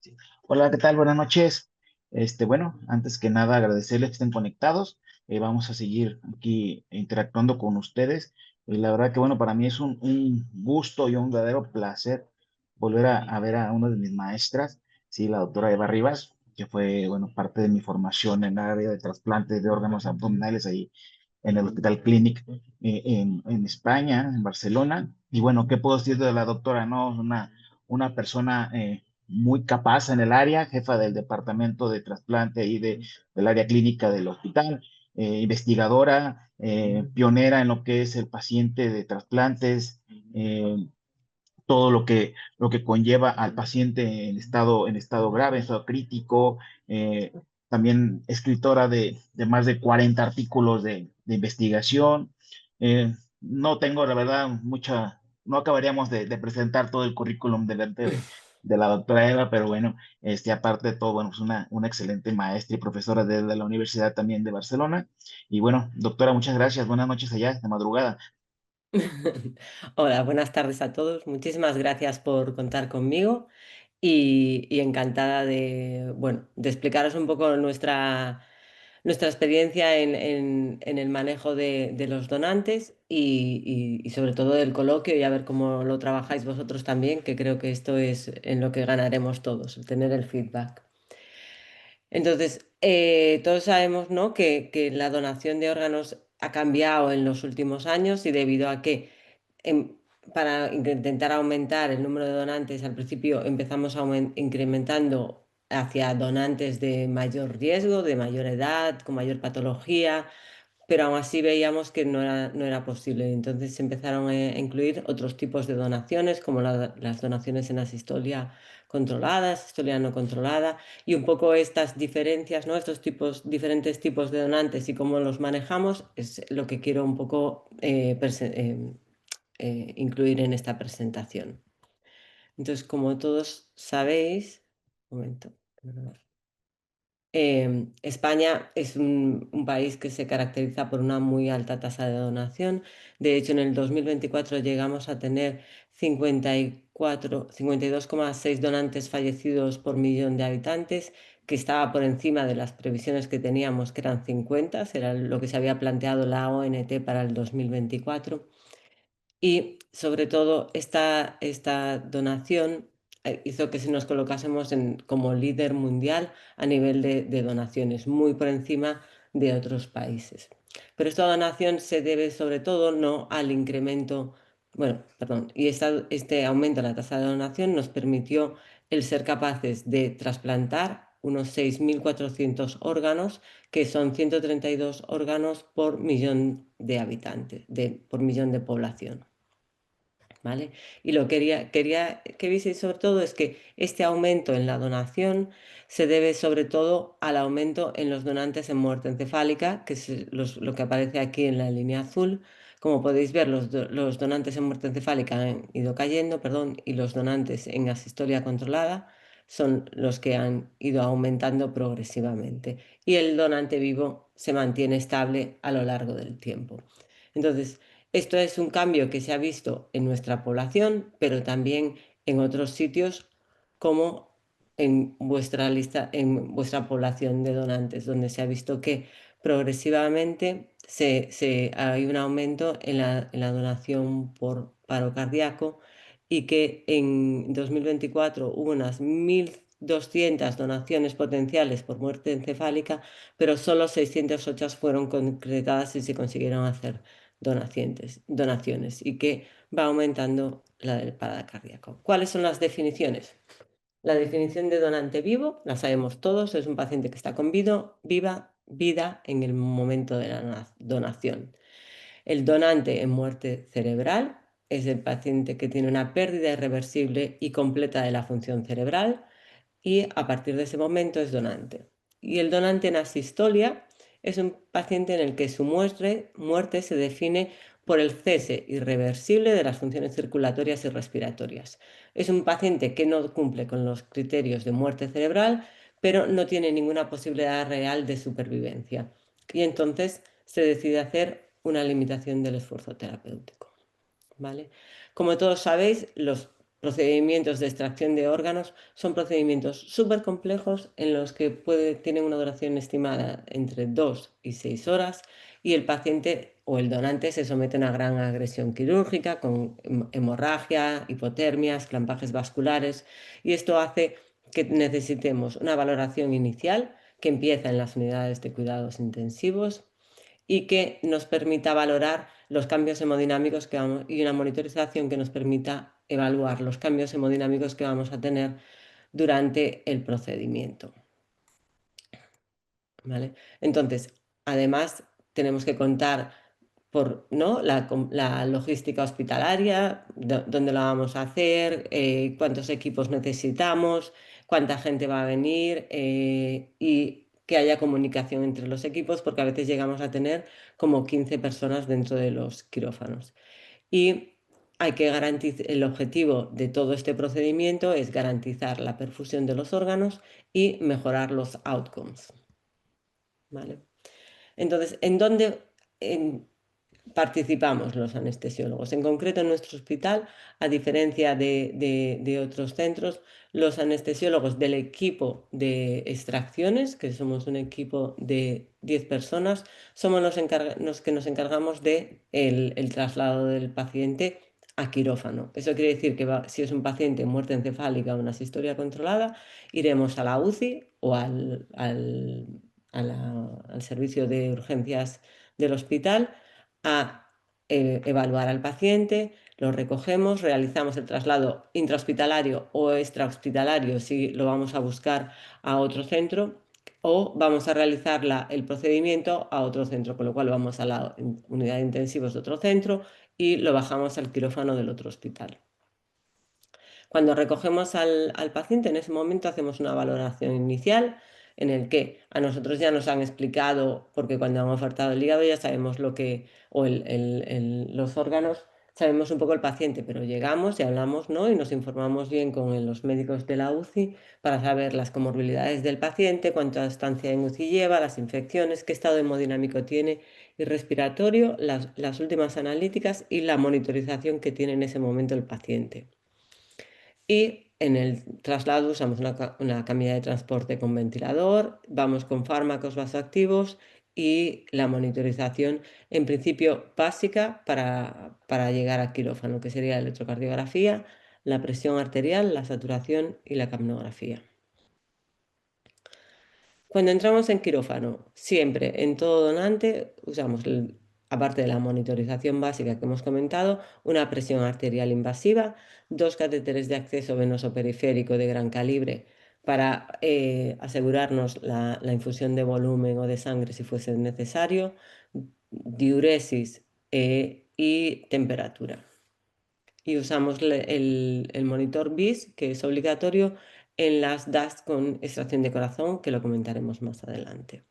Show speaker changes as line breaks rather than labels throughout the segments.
Sí. Hola, ¿qué tal? Buenas noches. Bueno, antes que nada, agradecerles que estén conectados. Vamos a seguir aquí interactuando con ustedes. Y la verdad que, bueno, para mí es un gusto y un verdadero placer volver a ver a una de mis maestras, sí, la doctora Eva Rivas, que fue, bueno, parte de mi formación en el área de trasplantes de órganos abdominales ahí en el Hospital Clínic en España, en Barcelona. Y bueno, ¿qué puedo decir de la doctora? No, una persona muy capaz en el área, jefa del departamento de trasplante y del área clínica del hospital, investigadora, pionera en lo que es el paciente de trasplantes, todo lo que conlleva al paciente en estado grave, en estado crítico, también escritora de más de 40 artículos de investigación. No tengo, la verdad, no acabaríamos de presentar todo el currículum de la doctora Eva, pero bueno, aparte de todo, bueno, es una excelente maestra y profesora de la Universidad también de Barcelona. Y bueno, doctora, muchas gracias. Buenas noches allá, de madrugada.
Hola, buenas tardes a todos. Muchísimas gracias por contar conmigo y encantada de, bueno, de explicaros un poco nuestra experiencia en el manejo de los donantes y sobre todo del coloquio y a ver cómo lo trabajáis vosotros también, que creo que esto es en lo que ganaremos todos, el tener el feedback. Entonces, todos sabemos, ¿no?, que la donación de órganos ha cambiado en los últimos años y debido a que em, para intentar aumentar el número de donantes, al principio empezamos incrementando hacia donantes de mayor riesgo, de mayor edad, con mayor patología, pero aún así veíamos que no era posible. Entonces se empezaron a incluir otros tipos de donaciones, como las donaciones en asistolia controladas, asistolia no controlada, y un poco estas diferencias, ¿no? Estos diferentes tipos de donantes y cómo los manejamos, es lo que quiero un poco incluir en esta presentación. Entonces, como todos sabéis, un momento, perdonad. España es un país que se caracteriza por una muy alta tasa de donación. De hecho, en el 2024 llegamos a tener 52,6 donantes fallecidos por millón de habitantes, que estaba por encima de las previsiones que teníamos, que eran 50, era lo que se había planteado la ONT para el 2024. Y sobre todo esta donación hizo que se nos colocásemos como líder mundial a nivel de donaciones, muy por encima de otros países. Pero esta donación se debe sobre todo no al incremento, bueno, perdón, y este aumento en la tasa de donación nos permitió el ser capaces de trasplantar unos 6.400 órganos, que son 132 órganos por millón de habitantes, por millón de población. ¿Vale? Y lo quería que vieseis sobre todo es que este aumento en la donación se debe sobre todo al aumento en los donantes en muerte encefálica, que es lo que aparece aquí en la línea azul. Como podéis ver, los donantes en muerte encefálica han ido cayendo, perdón, y los donantes en asistolia controlada son los que han ido aumentando progresivamente. Y el donante vivo se mantiene estable a lo largo del tiempo. Entonces, esto es un cambio que se ha visto en nuestra población, pero también en otros sitios, como en vuestra lista, en vuestra población de donantes, donde se ha visto que progresivamente hay un aumento en la donación por paro cardíaco y que en 2024 hubo unas 1.200 donaciones potenciales por muerte encefálica, pero solo 608 fueron concretadas y se consiguieron hacer donaciones y que va aumentando la del paro cardíaco. ¿Cuáles son las definiciones? La definición de donante vivo, la sabemos todos, es un paciente que está con vida en el momento de la donación. El donante en muerte cerebral es el paciente que tiene una pérdida irreversible y completa de la función cerebral y a partir de ese momento es donante. Y el donante en asistolia es un paciente en el que su muerte se define por el cese irreversible de las funciones circulatorias y respiratorias. Es un paciente que no cumple con los criterios de muerte cerebral, pero no tiene ninguna posibilidad real de supervivencia. Y entonces se decide hacer una limitación del esfuerzo terapéutico. ¿Vale? Como todos sabéis, procedimientos de extracción de órganos son procedimientos súper complejos en los que tienen una duración estimada entre 2 y 6 horas y el paciente o el donante se somete a una gran agresión quirúrgica con hemorragia, hipotermias, clampajes vasculares, y esto hace que necesitemos una valoración inicial que empieza en las unidades de cuidados intensivos y que nos permita valorar los cambios hemodinámicos y una monitorización que nos permita evaluar los cambios hemodinámicos que vamos a tener durante el procedimiento. ¿Vale? Entonces, además, tenemos que contar por, ¿no?, la logística hospitalaria, dónde la vamos a hacer, cuántos equipos necesitamos, cuánta gente va a venir, y que haya comunicación entre los equipos, porque a veces llegamos a tener como 15 personas dentro de los quirófanos. Y hay que garantizar, el objetivo de todo este procedimiento es garantizar la perfusión de los órganos y mejorar los outcomes. ¿Vale? Entonces, ¿en dónde participamos los anestesiólogos? En concreto, en nuestro hospital, a diferencia de otros centros, los anestesiólogos del equipo de extracciones, que somos un equipo de 10 personas, somos los que nos encargamos de el traslado del paciente a quirófano. Eso quiere decir que si es un paciente en muerte encefálica o una asistolia controlada, iremos a la UCI o al servicio de urgencias del hospital a evaluar al paciente, lo recogemos, realizamos el traslado intrahospitalario o extrahospitalario si lo vamos a buscar a otro centro, o vamos a realizar el procedimiento a otro centro, con lo cual vamos a la unidad de intensivos de otro centro y lo bajamos al quirófano del otro hospital. Cuando recogemos al paciente, en ese momento hacemos una valoración inicial en el que a nosotros ya nos han explicado, porque cuando han ofertado el hígado ya sabemos o los órganos, sabemos un poco el paciente, pero llegamos y hablamos, ¿no?, y nos informamos bien con los médicos de la UCI para saber las comorbilidades del paciente, cuánta estancia en UCI lleva, las infecciones, qué estado hemodinámico tiene y respiratorio, las últimas analíticas y la monitorización que tiene en ese momento el paciente. Y en el traslado usamos una camilla de transporte con ventilador, vamos con fármacos vasoactivos y la monitorización, en principio básica, para llegar a quirófano, que sería la electrocardiografía, la presión arterial, la saturación y la capnografía. Cuando entramos en quirófano, siempre en todo donante usamos, aparte de la monitorización básica que hemos comentado, una presión arterial invasiva, 2 catéteres de acceso venoso periférico de gran calibre para asegurarnos la infusión de volumen o de sangre si fuese necesario, diuresis y temperatura. Y usamos el monitor BIS, que es obligatorio en las DAS con extracción de corazón, que lo comentaremos más adelante.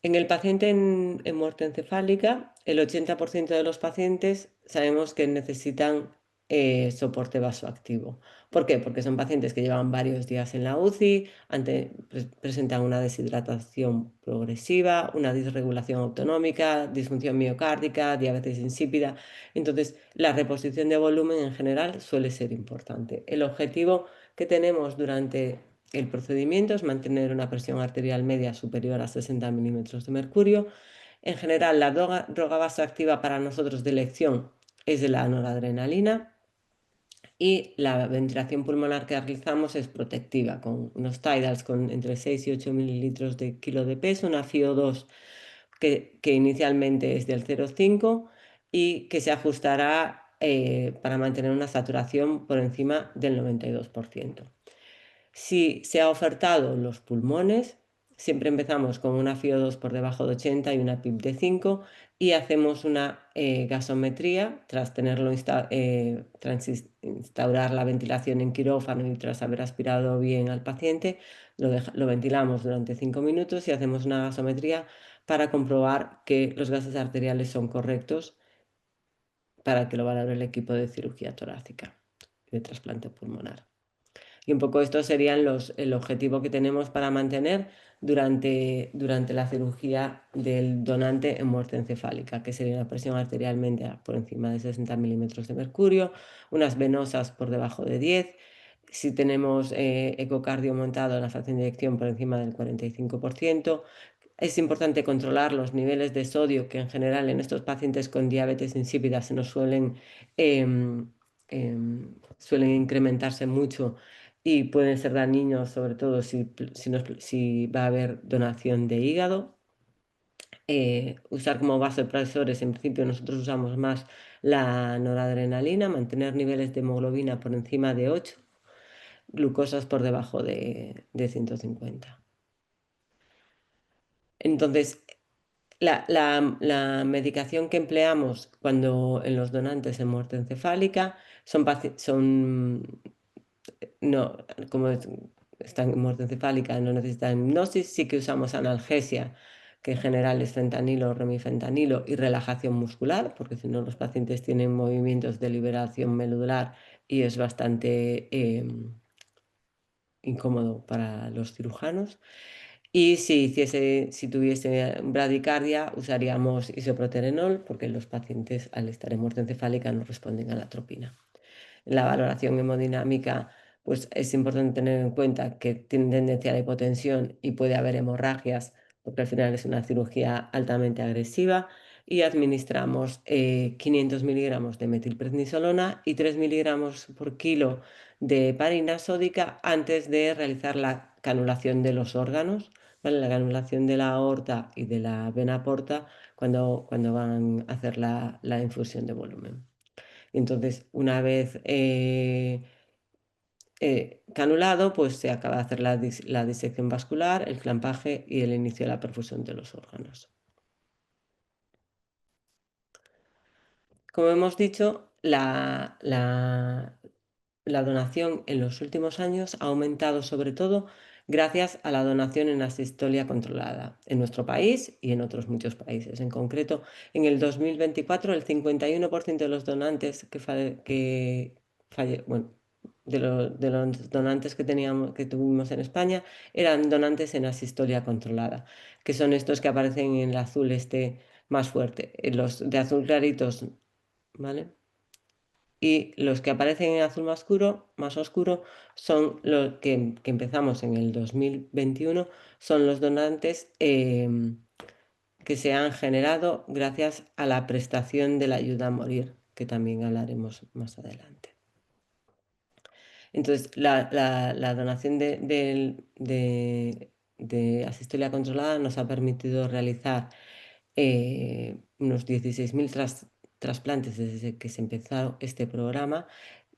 En el paciente en muerte encefálica, el 80% de los pacientes sabemos que necesitan soporte vasoactivo. ¿Por qué? Porque son pacientes que llevan varios días en la UCI, presentan una deshidratación progresiva, una disregulación autonómica, disfunción miocárdica, diabetes insípida. Entonces, la reposición de volumen en general suele ser importante. El objetivo que tenemos durante el procedimiento es mantener una presión arterial media superior a 60 milímetros de mercurio. En general, la droga vasoactiva para nosotros de elección es la noradrenalina y la ventilación pulmonar que realizamos es protectiva, con unos tidals con entre 6 y 8 mililitros de kilo de peso, una FiO2 que inicialmente es del 0,5 y que se ajustará para mantener una saturación por encima del 92%. Si se ha ofertado los pulmones, siempre empezamos con una FiO2 por debajo de 80 y una PIB de 5 y hacemos una gasometría tras instaurar la ventilación en quirófano y tras haber aspirado bien al paciente, lo ventilamos durante 5 minutos y hacemos una gasometría para comprobar que los gases arteriales son correctos para que lo valore el equipo de cirugía torácica y de trasplante pulmonar. Y un poco estos serían el objetivo que tenemos para mantener durante la cirugía del donante en muerte encefálica, que sería una presión arterial media por encima de 60 milímetros de mercurio, unas venosas por debajo de 10. Si tenemos ecocardio montado, la fracción de eyección por encima del 45%. Es importante controlar los niveles de sodio, que en general en estos pacientes con diabetes insípida se nos em, suelen incrementarse mucho y pueden ser dañinos, sobre todo si va a haber donación de hígado. Usar como vasopresores, en principio nosotros usamos más la noradrenalina, mantener niveles de hemoglobina por encima de 8, glucosas por debajo de 150. Entonces, la medicación que empleamos cuando en los donantes en muerte encefálica son no, como están en muerte encefálica, no necesitan hipnosis, sí que usamos analgesia, que en general es fentanilo o remifentanilo, y relajación muscular, porque si no los pacientes tienen movimientos de liberación medular y es bastante incómodo para los cirujanos. Y si tuviese bradicardia, usaríamos isoproterenol, porque los pacientes al estar en muerte encefálica no responden a la atropina. La valoración hemodinámica, pues es importante tener en cuenta que tiene tendencia a la hipotensión y puede haber hemorragias, porque al final es una cirugía altamente agresiva, y administramos 500 miligramos de metilprednisolona y 3 miligramos por kilo de heparina sódica antes de realizar la canulación de los órganos, ¿vale? La canulación de la aorta y de la vena porta cuando van a hacer la infusión de volumen. Entonces, una vez canulado, pues se acaba de hacer la disección vascular, el clampaje y el inicio de la perfusión de los órganos. Como hemos dicho, la donación en los últimos años ha aumentado sobre todo gracias a la donación en asistolia controlada en nuestro país y en otros muchos países. En concreto, en el 2024, el 51% de los donantes bueno, de los donantes que tuvimos en España eran donantes en asistolia controlada, que son estos que aparecen en el azul este más fuerte. Los de azul claritos, ¿vale? Y los que aparecen en azul más oscuro, son los que empezamos en el 2021, son los donantes que se han generado gracias a la prestación de la ayuda a morir, que también hablaremos más adelante. Entonces, la donación de asistolia controlada nos ha permitido realizar unos 16.000 trasplantes desde que se empezó este programa,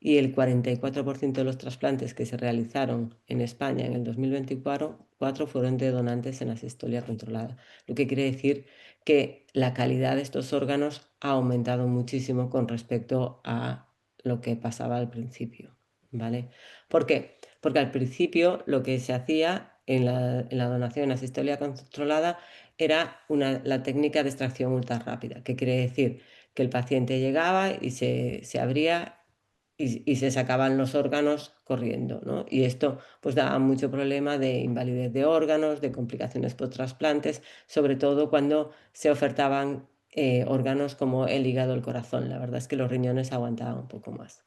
y el 44% de los trasplantes que se realizaron en España en el 2024 fueron de donantes en asistolia controlada, lo que quiere decir que la calidad de estos órganos ha aumentado muchísimo con respecto a lo que pasaba al principio, ¿vale? ¿Por qué? Porque al principio lo que se hacía en la donación en asistolia controlada era la técnica de extracción ultra rápida, que quiere decir que el paciente llegaba y se abría y se sacaban los órganos corriendo, ¿no? Y esto pues daba mucho problema de invalidez de órganos, de complicaciones post-trasplantes, sobre todo cuando se ofertaban órganos como el hígado o el corazón. La verdad es que los riñones aguantaban un poco más.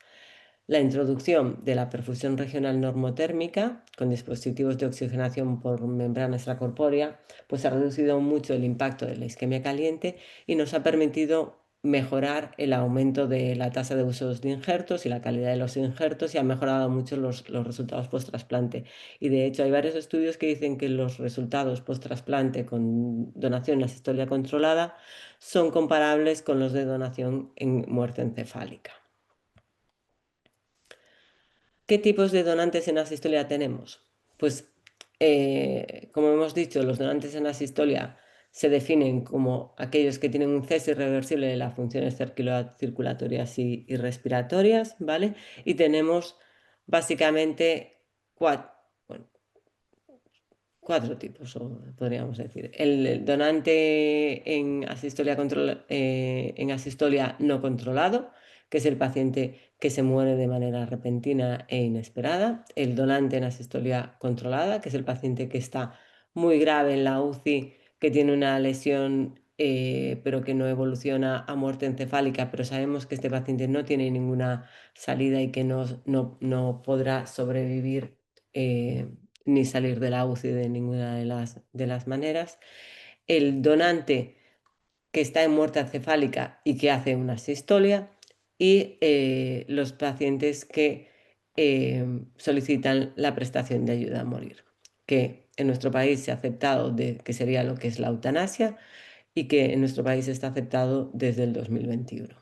La introducción de la perfusión regional normotérmica con dispositivos de oxigenación por membrana extracorpórea pues ha reducido mucho el impacto de la isquemia caliente y nos ha permitido mejorar el aumento de la tasa de usos de injertos y la calidad de los injertos, y ha mejorado mucho los resultados post-trasplante. Y de hecho hay varios estudios que dicen que los resultados post-trasplante con donación en asistolia controlada son comparables con los de donación en muerte encefálica. ¿Qué tipos de donantes en asistolia tenemos? Pues, como hemos dicho, los donantes en asistolia se definen como aquellos que tienen un cese irreversible de las funciones circulatorias y respiratorias, ¿vale? Y tenemos básicamente bueno, cuatro tipos, podríamos decir. El donante en asistolia no controlado, que es el paciente que se muere de manera repentina e inesperada, el donante en asistolia controlada, que es el paciente que está muy grave en la UCI, que tiene una lesión pero que no evoluciona a muerte encefálica, pero sabemos que este paciente no tiene ninguna salida y que no podrá sobrevivir ni salir de la UCI de ninguna de las maneras. El donante que está en muerte encefálica y que hace una sistolia, y los pacientes que solicitan la prestación de ayuda a morir, que en nuestro país se ha aceptado que sería lo que es la eutanasia y que en nuestro país está aceptado desde el 2021.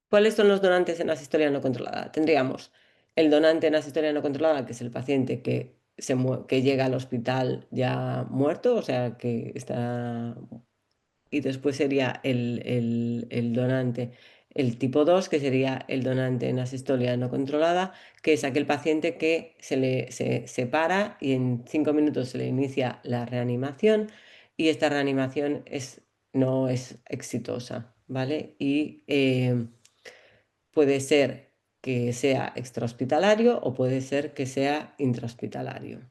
¿Cuáles son los donantes en asistolia no controlada? Tendríamos el donante en asistolia no controlada, que es el paciente que llega al hospital ya muerto, o sea, que está. Y después sería el donante, el tipo 2, que sería el donante en asistolia no controlada, que es aquel paciente que se separa y en 5 minutos se le inicia la reanimación y esta reanimación no es exitosa, ¿vale? Y puede ser que sea extrahospitalario o puede ser que sea intrahospitalario.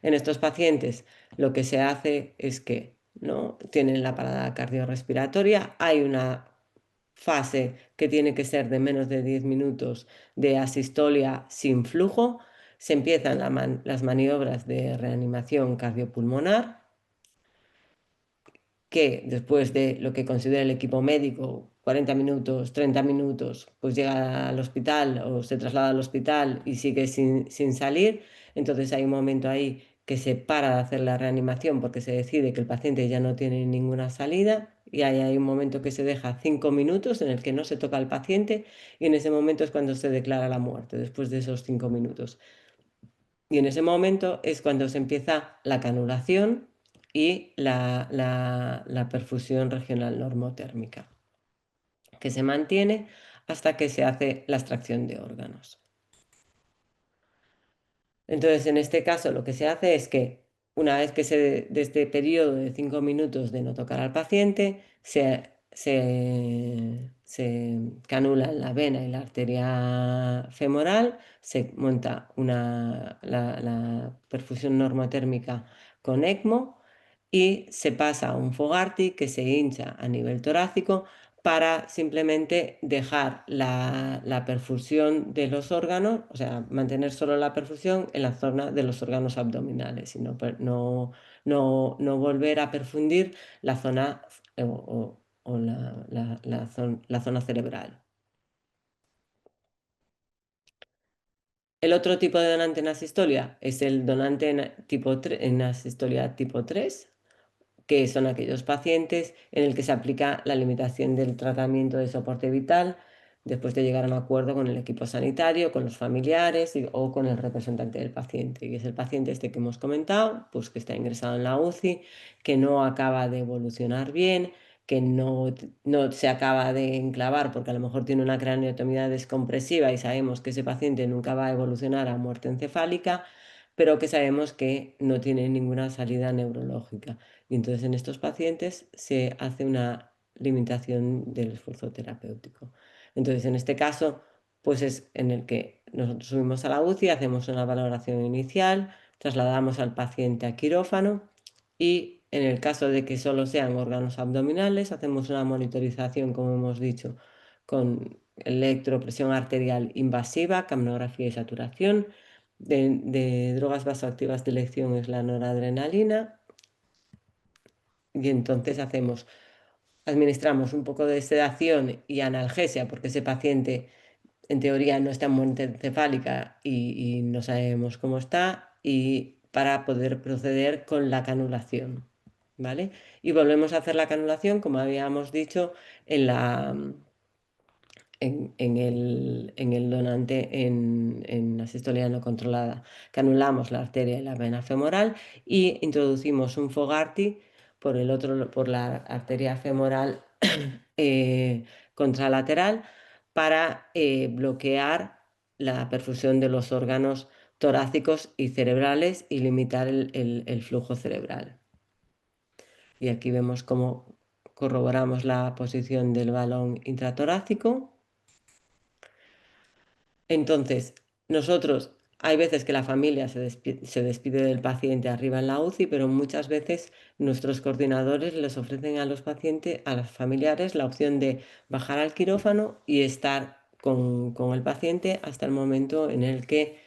En estos pacientes lo que se hace es que no tienen la parada cardiorrespiratoria, hay una fase que tiene que ser de menos de 10 minutos de asistolia sin flujo, se empiezan las maniobras de reanimación cardiopulmonar, que después de lo que considera el equipo médico, 40 minutos, 30 minutos, pues llega al hospital o se traslada al hospital y sigue sin salir. Entonces hay un momento ahí que se para de hacer la reanimación porque se decide que el paciente ya no tiene ninguna salida y ahí hay un momento que se deja 5 minutos en el que no se toca al paciente y en ese momento es cuando se declara la muerte, después de esos 5 minutos. Y en ese momento es cuando se empieza la canulación y la perfusión regional normotérmica, que se mantiene hasta que se hace la extracción de órganos. Entonces, en este caso, lo que se hace es que una vez que de este periodo de 5 minutos de no tocar al paciente, se canulan la vena y la arteria femoral, se monta la perfusión normotérmica con ECMO y se pasa a un Fogarty que se hincha a nivel torácico para simplemente dejar la perfusión de los órganos, o sea, mantener solo la perfusión en la zona de los órganos abdominales y no volver a perfundir la zona o la zona cerebral. El otro tipo de donante en asistolia es el donante en asistolia tipo 3, que son aquellos pacientes en el que se aplica la limitación del tratamiento de soporte vital después de llegar a un acuerdo con el equipo sanitario, con los familiares o con el representante del paciente. Y es el paciente este que hemos comentado, pues que está ingresado en la UCI, que no acaba de evolucionar bien, que no se acaba de enclavar porque a lo mejor tiene una craneotomía descompresiva y sabemos que ese paciente nunca va a evolucionar a muerte encefálica, pero que sabemos que no tiene ninguna salida neurológica. Y entonces en estos pacientes se hace una limitación del esfuerzo terapéutico. Entonces en este caso, pues es en el que nosotros subimos a la UCI, hacemos una valoración inicial, trasladamos al paciente a quirófano y en el caso de que solo sean órganos abdominales, hacemos una monitorización, como hemos dicho, con electropresión arterial invasiva, capnografía y saturación. De drogas vasoactivas de elección es la noradrenalina y entonces administramos un poco de sedación y analgesia porque ese paciente en teoría no está en muerte encefálica y no sabemos cómo está y para poder proceder con la canulación, ¿vale? Y volvemos a hacer la canulación, como habíamos dicho, en el donante en asistolia no controlada. Canulamos la arteria y la vena femoral y introducimos un Fogarty por la arteria femoral contralateral para bloquear la perfusión de los órganos torácicos y cerebrales y limitar el flujo cerebral. Y aquí vemos cómo corroboramos la posición del balón intratorácico. Entonces, nosotros, hay veces que la familia se despide del paciente arriba en la UCI, pero muchas veces nuestros coordinadores les ofrecen a los pacientes, a los familiares, la opción de bajar al quirófano y estar con el paciente hasta el momento en el que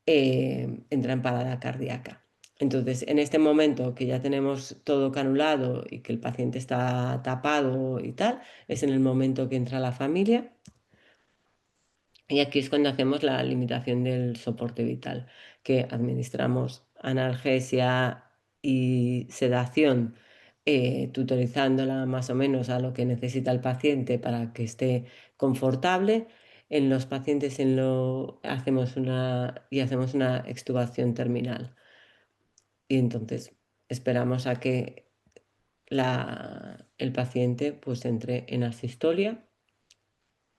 entra en parada cardíaca. Entonces, en este momento que ya tenemos todo canulado y que el paciente está tapado y tal, es en el momento que entra la familia. Y aquí es cuando hacemos la limitación del soporte vital, que administramos analgesia y sedación, tutorizándola más o menos a lo que necesita el paciente para que esté confortable. En los pacientes hacemos una extubación terminal. Y entonces esperamos a que el paciente pues entre en asistolia.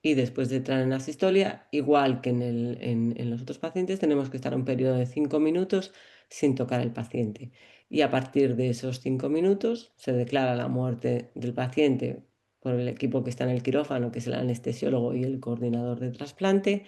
Y después de entrar en la asistolia, igual que en los otros pacientes, tenemos que estar un periodo de 5 minutos sin tocar al paciente. Y a partir de esos 5 minutos se declara la muerte del paciente por el equipo que está en el quirófano, que es el anestesiólogo y el coordinador de trasplante.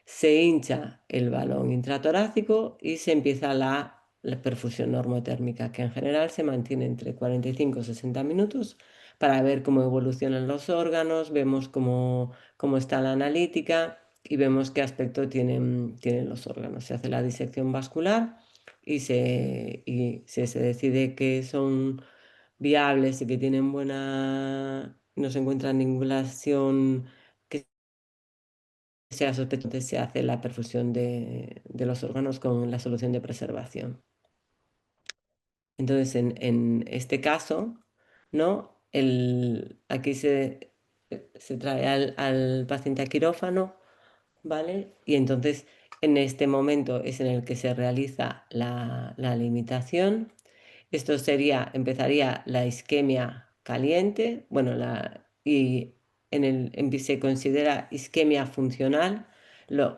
Se hincha el balón intratorácico y se empieza la perfusión normotérmica, que en general se mantiene entre 45 y 60 minutos para ver cómo evolucionan los órganos, vemos cómo está la analítica y vemos qué aspecto tienen los órganos. Se hace la disección vascular y si se decide que son viables y que tienen no se encuentra ninguna lesión que sea sospechosa, se hace la perfusión de los órganos con la solución de preservación. Entonces, en este caso, ¿no? Aquí se trae al paciente a quirófano, ¿vale? Y entonces, en este momento es en el que se realiza la limitación. Esto empezaría la isquemia caliente, bueno, y se considera isquemia funcional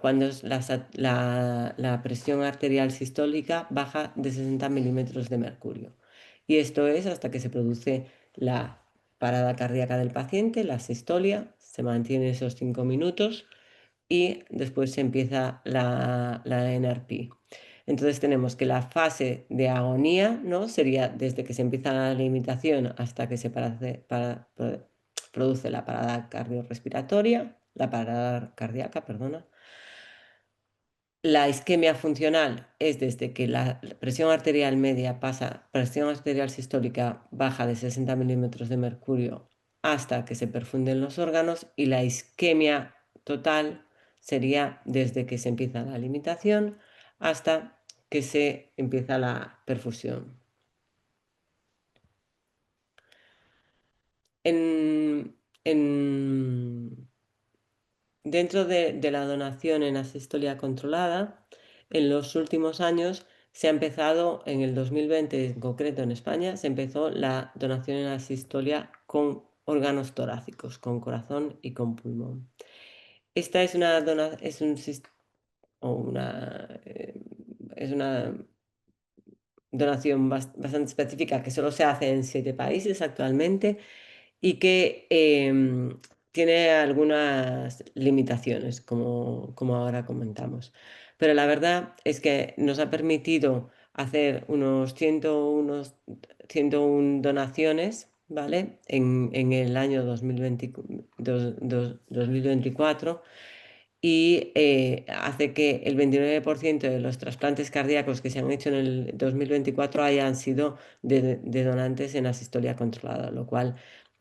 cuando la presión arterial sistólica baja de 60 milímetros de mercurio. Y esto es hasta que se produce la parada cardíaca del paciente, la sistolia, se mantiene esos 5 minutos y después se empieza la NRP. Entonces tenemos que la fase de agonía, ¿no? Sería desde que se empieza la limitación hasta que se produce la parada cardiorrespiratoria, la parada cardíaca, perdona. La isquemia funcional es desde que la presión arterial media presión arterial sistólica baja de 60 milímetros de mercurio hasta que se perfunden los órganos, y la isquemia total sería desde que se empieza la limitación hasta que se empieza la perfusión. En, en, Dentro de la donación en asistolia controlada, en los últimos años se ha empezado, en el 2020 en concreto en España, se empezó la donación en asistolia con órganos torácicos, con corazón y con pulmón. Esta es una es una donación bastante específica que solo se hace en 7 países actualmente y que tiene algunas limitaciones, como ahora comentamos. Pero la verdad es que nos ha permitido hacer unos 101 donaciones, ¿vale? En el año 2024, y hace que el 29% de los trasplantes cardíacos que se han hecho en el 2024 hayan sido de donantes en asistolia controlada, lo cual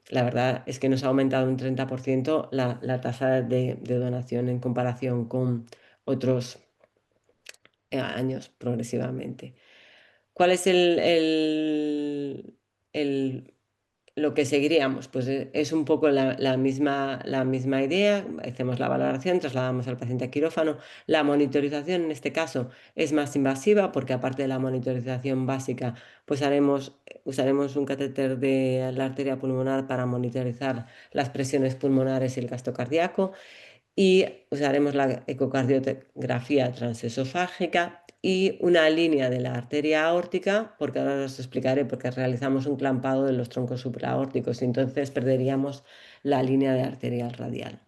la verdad es que nos ha aumentado un 30% la tasa de donación en comparación con otros años progresivamente. ¿Cuál es lo que seguiríamos? Pues es un poco la misma idea. Hacemos la valoración, trasladamos al paciente a quirófano. La monitorización en este caso es más invasiva porque, aparte de la monitorización básica, pues usaremos un catéter de la arteria pulmonar para monitorizar las presiones pulmonares y el gasto cardíaco, y usaremos la ecocardiografía transesofágica y una línea de la arteria aórtica, porque ahora os explicaré, porque realizamos un clampado de los troncos supraaórticos y entonces perderíamos la línea de arterial radial.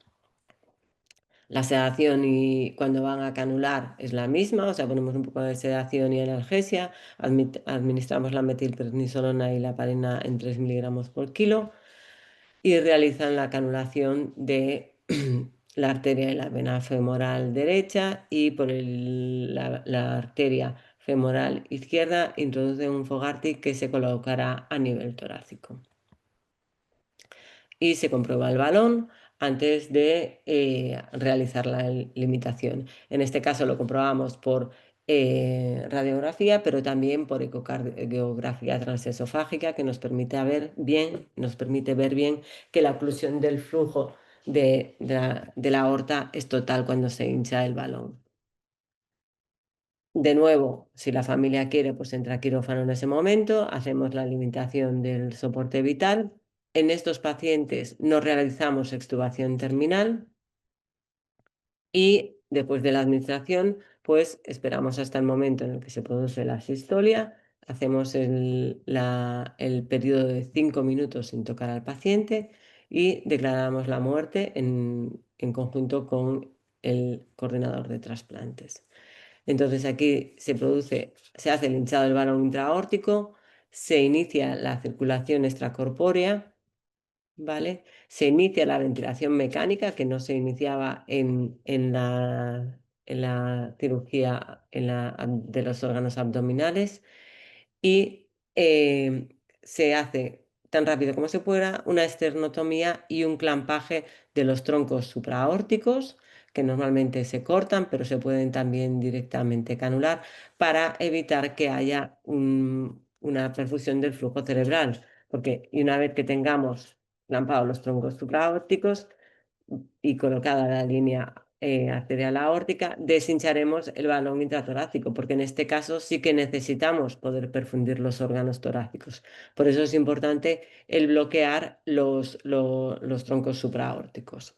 La sedación y cuando van a canular es la misma, o sea, ponemos un poco de sedación y analgesia, administramos la metilprednisolona y la parina en 3 miligramos por kilo y realizan la canulación de la arteria de la vena femoral derecha y por la arteria femoral izquierda introducen un Fogarty que se colocará a nivel torácico y se comprueba el balón antes de realizar la limitación. En este caso lo comprobamos por radiografía, pero también por ecografía transesofágica que nos permite ver bien que la oclusión del flujo de la aorta es total cuando se hincha el balón. De nuevo, si la familia quiere, pues entra a quirófano en ese momento, hacemos la limitación del soporte vital. En estos pacientes no realizamos extubación terminal y después de la administración, pues esperamos hasta el momento en el que se produce la sistolia, hacemos el periodo de 5 minutos sin tocar al paciente y declaramos la muerte en conjunto con el coordinador de trasplantes. Entonces aquí se hace el hinchado del balón intraaórtico, se inicia la circulación extracorpórea, ¿vale? Se inicia la ventilación mecánica que no se iniciaba en la cirugía de los órganos abdominales y se hace tan rápido como se pueda una esternotomía y un clampaje de los troncos supraaórticos, que normalmente se cortan, pero se pueden también directamente canular para evitar que haya una perfusión del flujo cerebral. Porque y una vez que tengamos clampados los troncos supraaórticos, y colocada la línea arterial aórtica, deshincharemos el balón intratorácico, porque en este caso sí que necesitamos poder perfundir los órganos torácicos. Por eso es importante el bloquear los troncos supraaórticos.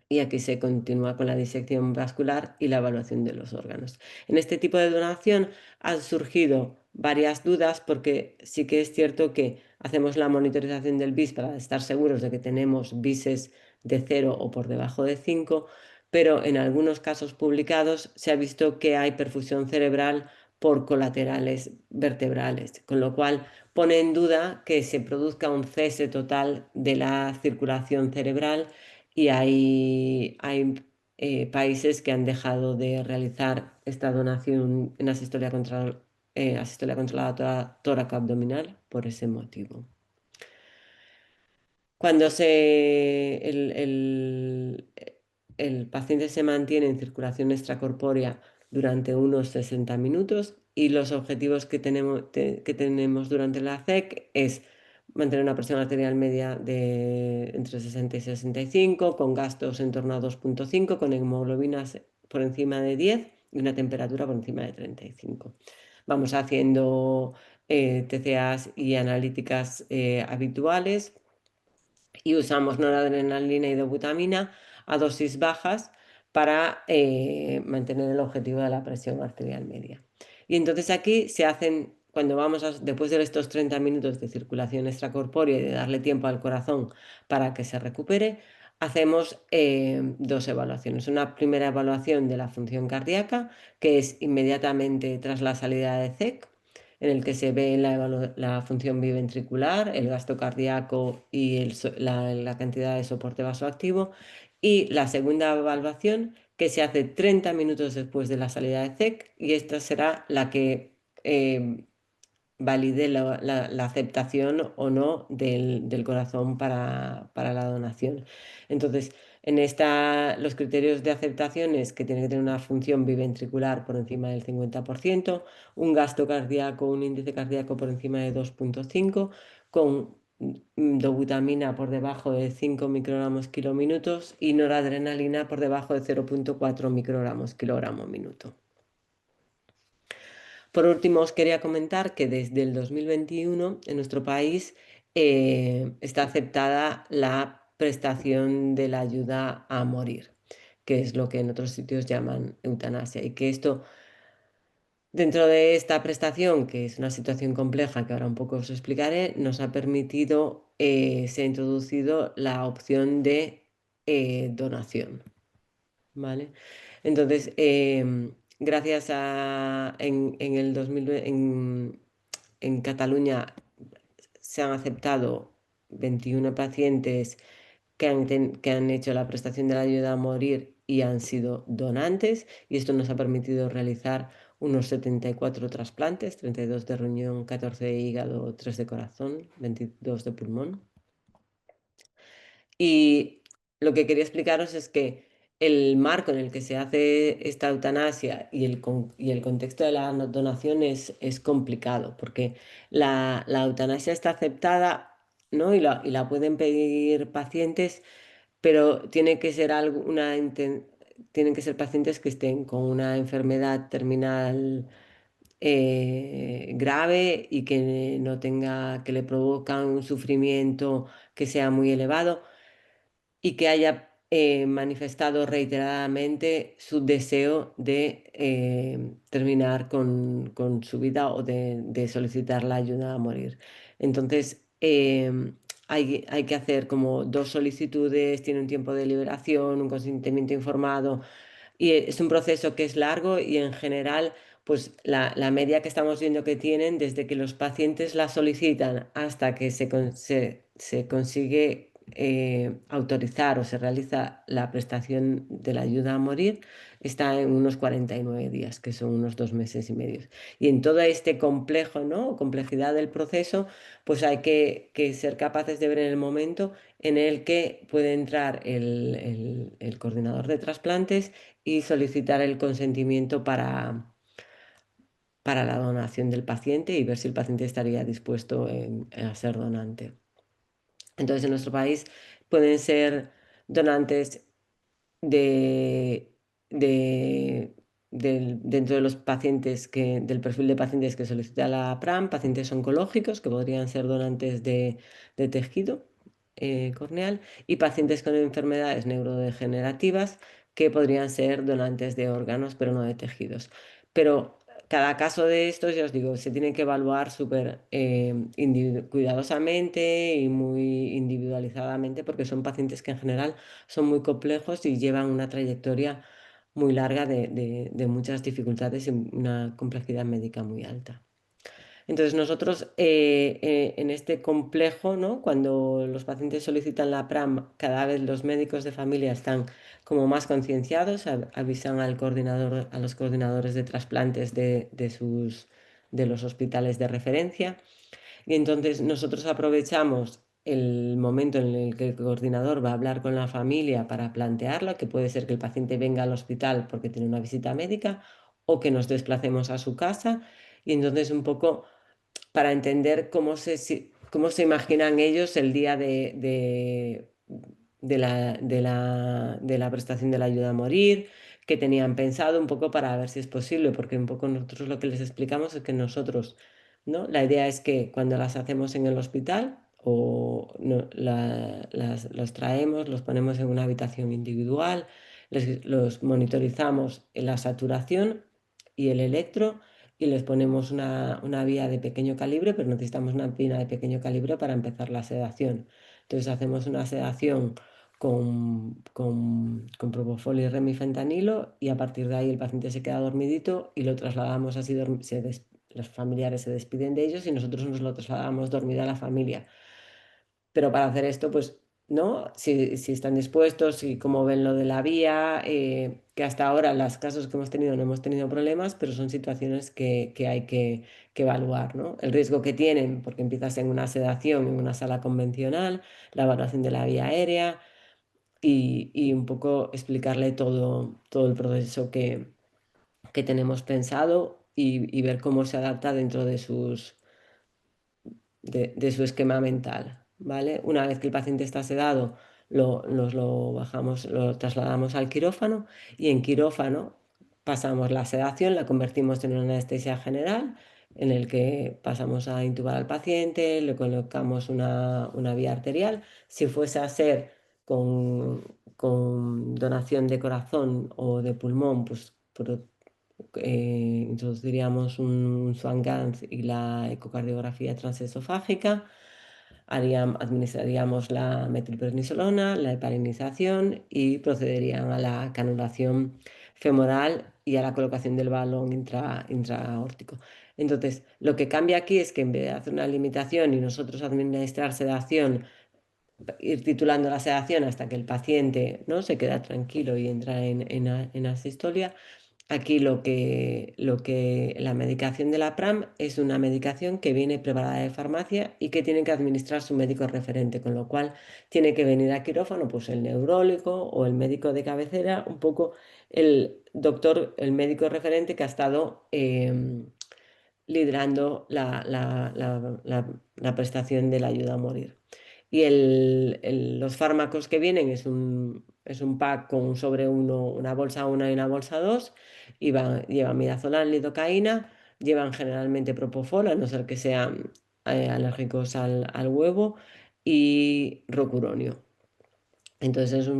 Y aquí se continúa con la disección vascular y la evaluación de los órganos. En este tipo de donación han surgido varias dudas porque sí que es cierto que hacemos la monitorización del BIS para estar seguros de que tenemos BISes de 0 o por debajo de 5, pero en algunos casos publicados se ha visto que hay perfusión cerebral por colaterales vertebrales, con lo cual pone en duda que se produzca un cese total de la circulación cerebral y hay países que han dejado de realizar esta donación en asistolia controlada tóraco-abdominal por ese motivo. Cuando el paciente se mantiene en circulación extracorpórea durante unos 60 minutos y los objetivos que tenemos durante la CEC es mantener una presión arterial media de entre 60 y 65, con gastos en torno a 2,5, con hemoglobinas por encima de 10 y una temperatura por encima de 35. Vamos haciendo TCAs y analíticas habituales y usamos noradrenalina y dobutamina a dosis bajas para mantener el objetivo de la presión arterial media. Y entonces aquí se hacen, después de estos 30 minutos de circulación extracorpórea y de darle tiempo al corazón para que se recupere, hacemos dos evaluaciones. Una primera evaluación de la función cardíaca, que es inmediatamente tras la salida de CEC, en el que se ve la función biventricular, el gasto cardíaco y la cantidad de soporte vasoactivo. Y la segunda evaluación que se hace 30 minutos después de la salida de CEC y esta será la que valide la aceptación o no del corazón para la donación. Entonces, los criterios de aceptación es que tiene que tener una función biventricular por encima del 50%, un gasto cardíaco, un índice cardíaco por encima de 2,5, con dobutamina por debajo de 5 microgramos kilóminutos y noradrenalina por debajo de 0,4 microgramos kilogramo minuto. Por último, os quería comentar que desde el 2021 en nuestro país está aceptada la prestación de la ayuda a morir, que es lo que en otros sitios llaman eutanasia, y que esto Dentro de esta prestación, que es una situación compleja que ahora un poco os explicaré, nos ha permitido, se ha introducido la opción de donación, ¿vale? Entonces, gracias a en el 2020, en Cataluña se han aceptado 21 pacientes que han hecho la prestación de la ayuda a morir y han sido donantes, y esto nos ha permitido realizar unos 74 trasplantes, 32 de riñón, 14 de hígado, 3 de corazón, 22 de pulmón. Y lo que quería explicaros es que el marco en el que se hace esta eutanasia y el contexto de la donación es complicado, porque la eutanasia está aceptada, ¿no? Y la pueden pedir pacientes, pero tiene que ser tienen que ser pacientes que estén con una enfermedad terminal grave y que no tenga, que le provocan un sufrimiento que sea muy elevado y que haya manifestado reiteradamente su deseo de terminar con su vida o de solicitar la ayuda a morir. Entonces, hay que hacer como dos solicitudes, tiene un tiempo de liberación, un consentimiento informado, y es un proceso que es largo y en general, pues la media que estamos viendo que tienen desde que los pacientes la solicitan hasta que se consigue autorizar o se realiza la prestación de la ayuda a morir, está en unos 49 días, que son unos 2 meses y medio. Y en todo este complejo, ¿no? Complejidad del proceso, pues hay que ser capaces de ver en el momento en el que puede entrar el coordinador de trasplantes y solicitar el consentimiento para la donación del paciente y ver si el paciente estaría dispuesto a ser donante. Entonces, en nuestro país pueden ser donantes de, de- dentro de los pacientes del perfil de pacientes que solicita la PRAM, pacientes oncológicos que podrían ser donantes de tejido corneal y pacientes con enfermedades neurodegenerativas que podrían ser donantes de órganos, pero no de tejidos. Pero cada caso de estos, ya os digo, se tiene que evaluar súper cuidadosamente y muy individualizadamente porque son pacientes que en general son muy complejos y llevan una trayectoria muy larga de muchas dificultades y una complejidad médica muy alta. Entonces nosotros en este complejo, ¿no? Cuando los pacientes solicitan la PRAM, cada vez los médicos de familia están como más concienciados, avisan al coordinador, a los coordinadores de trasplantes de los hospitales de referencia y entonces nosotros aprovechamos el momento en el que el coordinador va a hablar con la familia para plantearlo, que puede ser que el paciente venga al hospital porque tiene una visita médica o que nos desplacemos a su casa y entonces un poco para entender cómo se imaginan ellos el día de la prestación de la ayuda a morir, qué tenían pensado, un poco para ver si es posible, porque un poco nosotros lo que les explicamos es que nosotros, ¿no? La idea es que cuando las hacemos en el hospital o los traemos, los ponemos en una habitación individual, los monitorizamos en la saturación y el electro y les ponemos una vía de pequeño calibre, pero necesitamos una vía de pequeño calibre para empezar la sedación. Entonces hacemos una sedación con propofol y remifentanilo y a partir de ahí el paciente se queda dormidito y lo trasladamos así, los familiares se despiden de ellos y nosotros nos lo trasladamos dormido a la familia. Pero para hacer esto, pues, ¿no? Si están dispuestos y cómo ven lo de la vía, que hasta ahora los casos que hemos tenido no hemos tenido problemas, pero son situaciones que hay que evaluar, ¿no? El riesgo que tienen, porque empiezas en una sedación, en una sala convencional, la evaluación de la vía aérea y un poco explicarle todo el proceso que tenemos pensado y ver cómo se adapta dentro de su esquema mental, ¿vale? Una vez que el paciente está sedado, nos lo bajamos, lo trasladamos al quirófano y en quirófano pasamos la sedación, la convertimos en una anestesia general en el que pasamos a intubar al paciente, le colocamos una vía arterial. Si fuese a ser con donación de corazón o de pulmón, pues introduciríamos un Swan-Ganz y la ecocardiografía transesofágica, administraríamos la metilprednisolona, la heparinización y procederían a la canulación femoral y a la colocación del balón intraaórtico. Entonces, lo que cambia aquí es que en vez de hacer una limitación y nosotros administrar sedación, ir titulando la sedación hasta que el paciente, ¿no?, se queda tranquilo y entra en asistolia. Aquí la medicación de la PRAM es una medicación que viene preparada de farmacia y que tiene que administrar su médico referente, con lo cual tiene que venir a quirófano pues el neurólogo o el médico de cabecera, un poco el doctor, el médico referente que ha estado liderando la prestación de la ayuda a morir. Y los fármacos que vienen es un pack con sobre una bolsa 1 y una bolsa 2, llevan midazolam, lidocaína, llevan generalmente propofol, a no ser que sean alérgicos al huevo, y rocuronio. Entonces es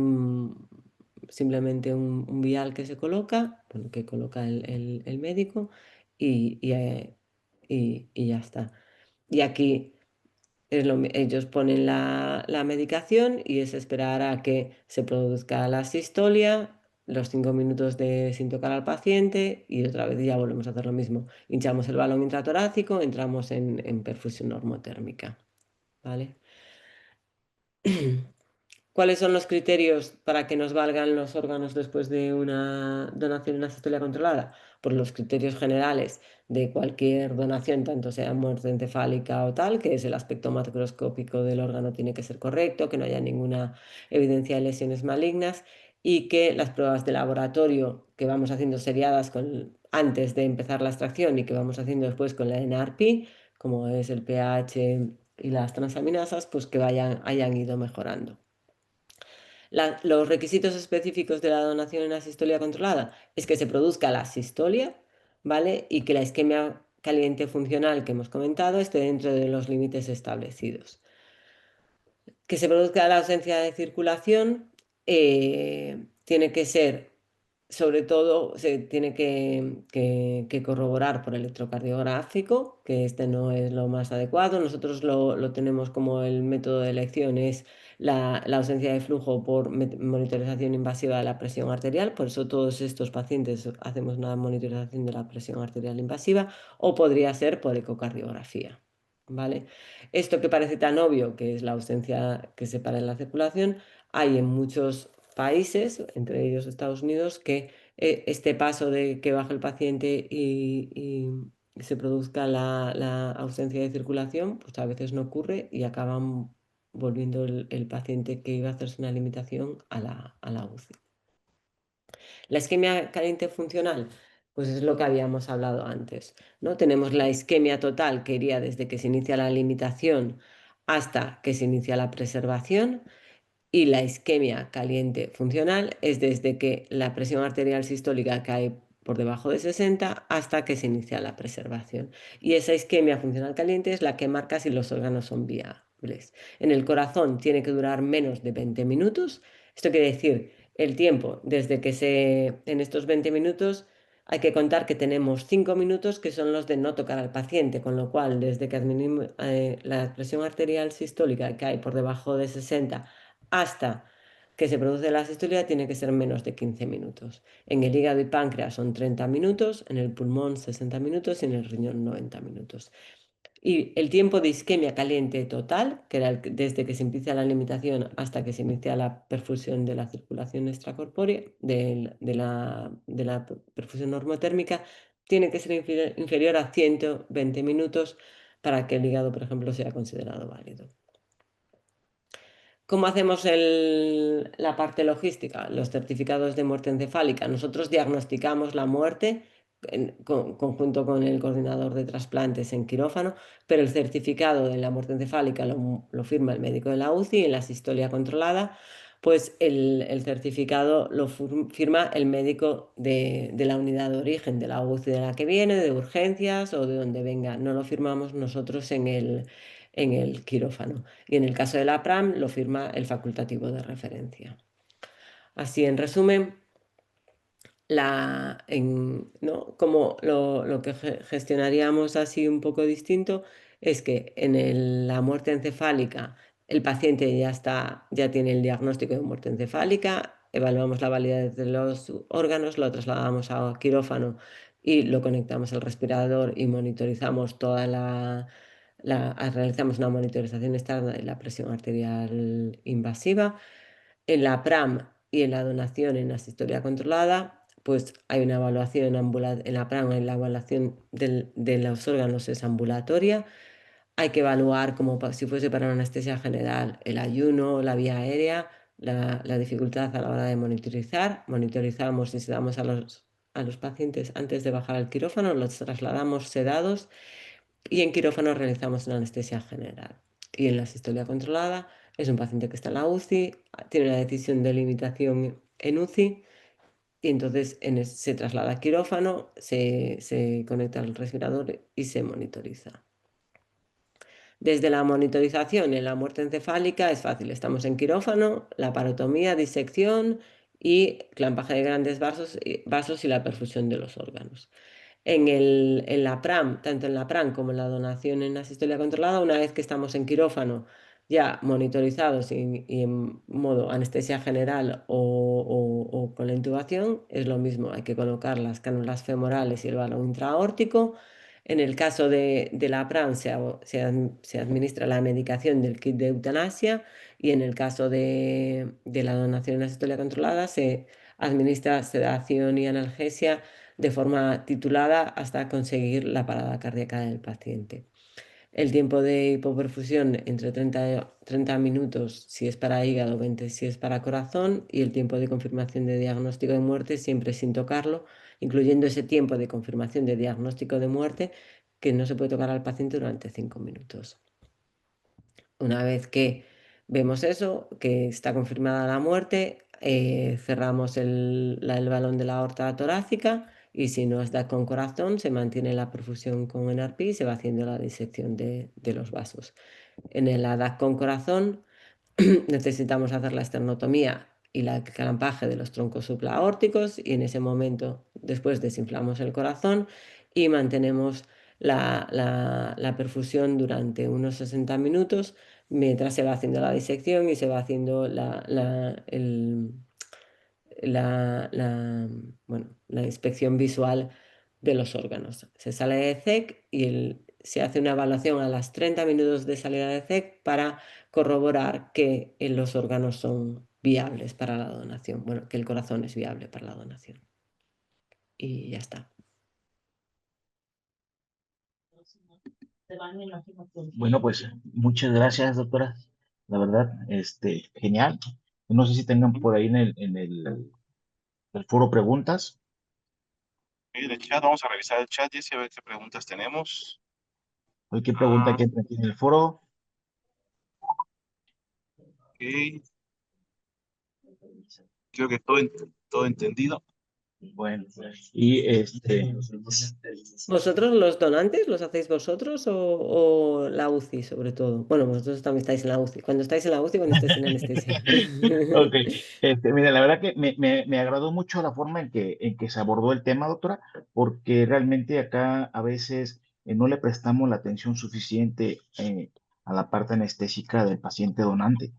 simplemente un vial que se coloca, bueno, que coloca el médico y ya está. Y aquí ellos ponen la medicación y es esperar a que se produzca la sistolia, los 5 minutos sin tocar al paciente y otra vez ya volvemos a hacer lo mismo. Hinchamos el balón intratorácico, entramos en perfusión normotérmica. ¿Vale? ¿Cuáles son los criterios para que nos valgan los órganos después de una donación en una sistolia controlada? Pues los criterios generales de cualquier donación, tanto sea muerte encefálica o tal, que es el aspecto macroscópico del órgano tiene que ser correcto, que no haya ninguna evidencia de lesiones malignas y que las pruebas de laboratorio que vamos haciendo seriadas antes de empezar la extracción y que vamos haciendo después con la NRP, como es el pH y las transaminasas, pues que hayan ido mejorando. Los requisitos específicos de la donación en asistolia controlada es que se produzca la asistolia, ¿vale? Y que la isquemia caliente funcional que hemos comentado esté dentro de los límites establecidos. Que se produzca la ausencia de circulación, tiene que ser, sobre todo, se tiene que corroborar por electrocardiográfico, que este no es lo más adecuado. Nosotros lo tenemos como el método de elección, es la ausencia de flujo por monitorización invasiva de la presión arterial. Por eso todos estos pacientes hacemos una monitorización de la presión arterial invasiva, o podría ser por ecocardiografía. ¿Vale? Esto que parece tan obvio, que es la ausencia que separa en la circulación, hay en muchos países, entre ellos Estados Unidos, que este paso de que baje el paciente y se produzca la ausencia de circulación, pues a veces no ocurre y acaban volviendo el paciente que iba a hacerse una limitación a la UCI. La isquemia caliente funcional, pues es lo que habíamos hablado antes, ¿no? Tenemos la isquemia total, que iría desde que se inicia la limitación hasta que se inicia la preservación, y la isquemia caliente funcional es desde que la presión arterial sistólica cae por debajo de 60 hasta que se inicia la preservación. Y esa isquemia funcional caliente es la que marca si los órganos son viables. En el corazón tiene que durar menos de 20 minutos. Esto quiere decir el tiempo desde que en estos 20 minutos hay que contar que tenemos 5 minutos que son los de no tocar al paciente, con lo cual desde que la presión arterial sistólica cae por debajo de 60 hasta que se produce la asistolia tiene que ser menos de 15 minutos. En el hígado y páncreas son 30 minutos, en el pulmón 60 minutos y en el riñón 90 minutos. Y el tiempo de isquemia caliente total, que era desde que se empieza la limitación hasta que se inicia la perfusión de la circulación extracorpórea, de la perfusión normotérmica, tiene que ser inferior a 120 minutos para que el hígado, por ejemplo, sea considerado válido. ¿Cómo hacemos la parte logística? Los certificados de muerte encefálica. Nosotros diagnosticamos la muerte conjunto con el coordinador de trasplantes en quirófano, pero el certificado de la muerte encefálica lo firma el médico de la UCI y en la sistolia controlada, pues el certificado lo firma el médico de la unidad de origen, de la UCI de la que viene, de urgencias o de donde venga. No lo firmamos nosotros en el quirófano. Y en el caso de la PRAM lo firma el facultativo de referencia. Así, en resumen, ¿no? Como lo que gestionaríamos así un poco distinto es que la muerte encefálica el paciente ya tiene el diagnóstico de muerte encefálica, evaluamos la validez de los órganos, lo trasladamos a quirófano y lo conectamos al respirador y monitorizamos realizamos una monitorización externa de la presión arterial invasiva. En la PRAM y en la donación en asistolia controlada, pues hay una evaluación en la PRAM, en la evaluación de los órganos es ambulatoria. Hay que evaluar como si fuese para una anestesia general el ayuno, la vía aérea, la dificultad a la hora de monitorizar. Monitorizamos y sedamos a los pacientes antes de bajar al quirófano, los trasladamos sedados y en quirófano realizamos una anestesia general. Y en la asistolia controlada es un paciente que está en la UCI, tiene una decisión de limitación en UCI y entonces se traslada a quirófano, se conecta al respirador y se monitoriza. Desde la monitorización en la muerte encefálica es fácil, estamos en quirófano, la parotomía, disección y clampaje de grandes vasos y la perfusión de los órganos. En la PRAM, tanto en la PRAM como en la donación en asistolia controlada, una vez que estamos en quirófano ya monitorizados y en modo anestesia general o con la intubación, es lo mismo, hay que colocar las cánulas femorales y el balón intraórtico. En el caso de la PRAM se administra la medicación del kit de eutanasia y en el caso de la donación en asistolia controlada se administra sedación y analgesia de forma titulada hasta conseguir la parada cardíaca del paciente. El tiempo de hipoperfusión entre 30 minutos si es para hígado, 20 si es para corazón y el tiempo de confirmación de diagnóstico de muerte siempre sin tocarlo, incluyendo ese tiempo de confirmación de diagnóstico de muerte que no se puede tocar al paciente durante 5 minutos. Una vez que vemos eso, que está confirmada la muerte, cerramos el balón de la aorta torácica y si no está con corazón, se mantiene la perfusión con NRP y se va haciendo la disección de los vasos. En el ADAC con corazón necesitamos hacer la esternotomía y el clampaje de los troncos supraórticos y en ese momento después desinflamos el corazón y mantenemos la perfusión durante unos 60 minutos mientras se va haciendo la disección y se va haciendo la inspección visual de los órganos. Se sale de CEC y se hace una evaluación a las 30 minutos de salida de CEC para corroborar que los órganos son viables para la donación, bueno, que el corazón es viable para la donación. Y ya está.
Bueno, pues muchas gracias, doctora. La verdad, genial. No sé si tengan por ahí el foro preguntas.
En el chat, vamos a revisar el chat, Jessy, a ver qué preguntas tenemos.
Cualquier pregunta que entre aquí en el foro.
Ok, creo que todo entendido.
Bueno, y
¿Vosotros los donantes los hacéis vosotros o la UCI sobre todo? Bueno, vosotros también estáis en la UCI. Cuando estáis en la UCI, cuando estáis en anestesia.
ok, mira, la verdad que me agradó mucho la forma en que se abordó el tema, doctora, porque realmente acá a veces no le prestamos la atención suficiente a la parte anestésica del paciente donante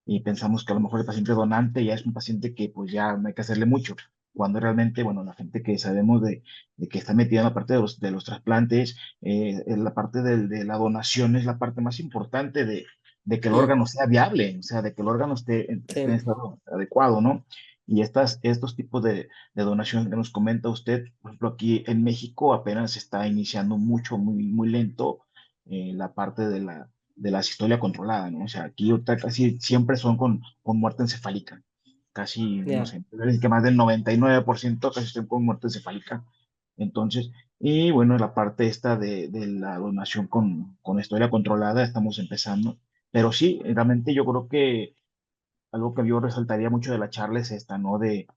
y pensamos que a lo mejor el paciente donante ya es un paciente que pues ya no hay que hacerle mucho, cuando realmente, bueno, la gente que sabemos de que está metida en la parte de los trasplantes, en la parte de la donación es la parte más importante de que el
Mm,
órgano sea viable, o sea, de que el órgano esté en
sí,
estado adecuado, ¿no? Y estos tipos de donaciones que nos comenta usted, por ejemplo, aquí en México apenas se está iniciando mucho, muy, muy lento la parte de la asistolia controlada, ¿no? O sea, aquí ahorita casi siempre son con muerte encefálica, casi, no
ya.
sé, es que más del 99% casi están con muerte encefálica. Entonces, y bueno, la parte esta de la donación con historia controlada estamos empezando. Pero sí, realmente yo creo que algo que yo resaltaría mucho de la charla es esta, ¿no? De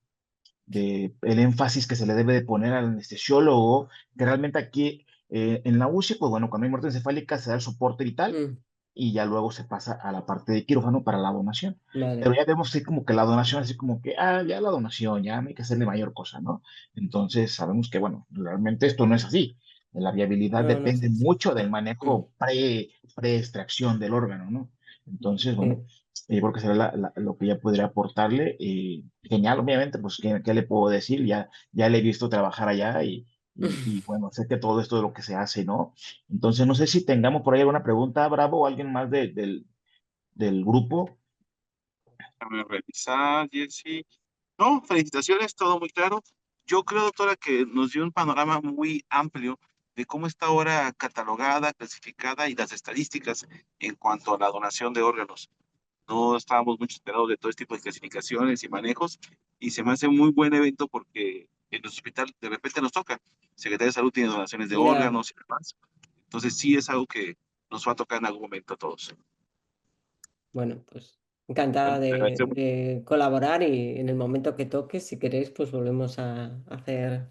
el énfasis que se le debe de poner al anestesiólogo, que realmente aquí en la UCI, pues bueno, cuando hay muerte encefálica se da el soporte vital
Mm,
y ya luego se pasa a la parte de quirófano para la donación. Pero
Vale.
ya vemos así como que la donación, así como que, ya la donación, ya no hay que hacerle mayor cosa, ¿no? Entonces sabemos que, bueno, realmente esto no es así. La viabilidad
No, no
depende
sé si.
mucho del
Mm,
manejo pre-extracción del órgano, ¿no? Entonces, bueno,
sí.
yo creo que será lo que ya podría aportarle. Genial, obviamente, pues, ¿qué le puedo decir? Ya le he visto trabajar allá y bueno, sé que todo esto es lo que se hace, ¿no? Entonces, no sé si tengamos por ahí alguna pregunta, Bravo, o alguien más del grupo.
Déjame revisar, Jessy. No, felicitaciones, todo muy claro. Yo creo, doctora, que nos dio un panorama muy amplio de cómo está ahora catalogada, clasificada y las estadísticas en cuanto a la donación de órganos. No estábamos mucho enterados de todo este tipo de clasificaciones y manejos y se me hace muy buen evento porque en el hospital de repente nos toca. Secretaría de Salud tiene donaciones de
Ya.
órganos y demás. Entonces sí es algo que nos va a tocar en algún momento a todos.
Bueno, pues encantada
Bueno, le agradecemos.
de colaborar y en el momento que toque, si queréis, pues volvemos a hacer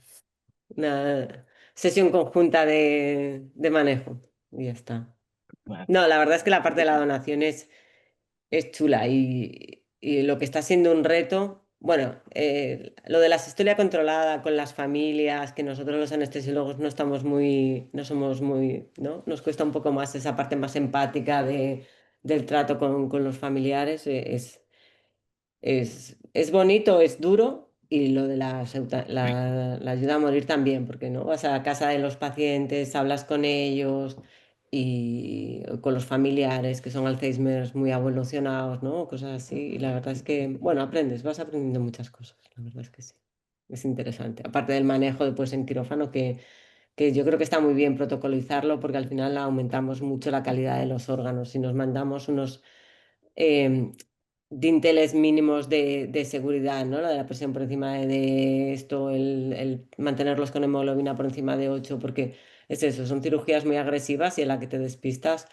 una sesión conjunta de manejo y ya está.
Bueno,
No, la verdad es que la parte de la donación es chula y lo que está siendo un reto, bueno, lo de la historia controlada con las familias, que nosotros los anestesiólogos no estamos muy, no somos muy, ¿no? Nos cuesta un poco más esa parte más empática del trato con los familiares, es bonito, es duro y lo de la ayuda a morir también, porque no vas a casa de los pacientes, hablas con ellos y con los familiares que son Alzheimer muy evolucionados, ¿no? Cosas así. Y la verdad es que, bueno, aprendes, vas aprendiendo muchas cosas, la verdad es que sí. Es interesante. Aparte del manejo después en quirófano, que yo creo que está muy bien protocolizarlo porque al final aumentamos mucho la calidad de los órganos. Si nos mandamos unos eh, dinteles mínimos de seguridad, ¿no? La de la presión por encima de esto, el mantenerlos con hemoglobina por encima de 8 porque es eso, son cirugías muy agresivas y en la que te despistas,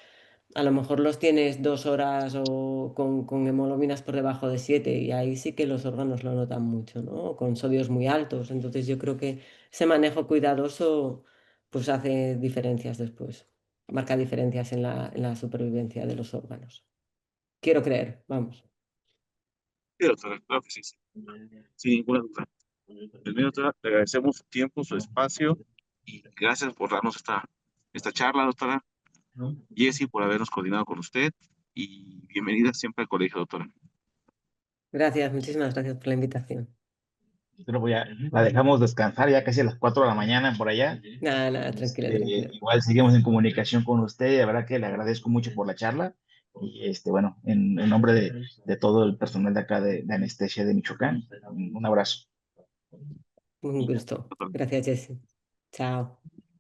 a lo mejor los tienes 2 horas o con hemoglobinas por debajo de 7 y ahí sí que los órganos lo notan mucho, ¿no? O con sodios muy altos. Entonces yo creo que ese manejo cuidadoso pues hace diferencias después, marca diferencias en la supervivencia de los órganos. Quiero creer, vamos.
Sí, doctora, claro que sí, sí, sin ninguna duda. Primero, doctora, le agradecemos su tiempo, su espacio y gracias por darnos esta charla, doctora. Jessy, por habernos coordinado con usted y bienvenida siempre al colegio, doctora.
Gracias, muchísimas gracias por la invitación.
pero la dejamos descansar ya casi a las 4 de la mañana por allá.
Nada, nada, tranquila, tranquila.
Igual seguimos en comunicación con usted y la verdad que le agradezco mucho por la charla. Y bueno, en nombre de todo el personal de acá de anestesia de Michoacán, un abrazo.
Un gusto. Gracias, Jessy. Chao.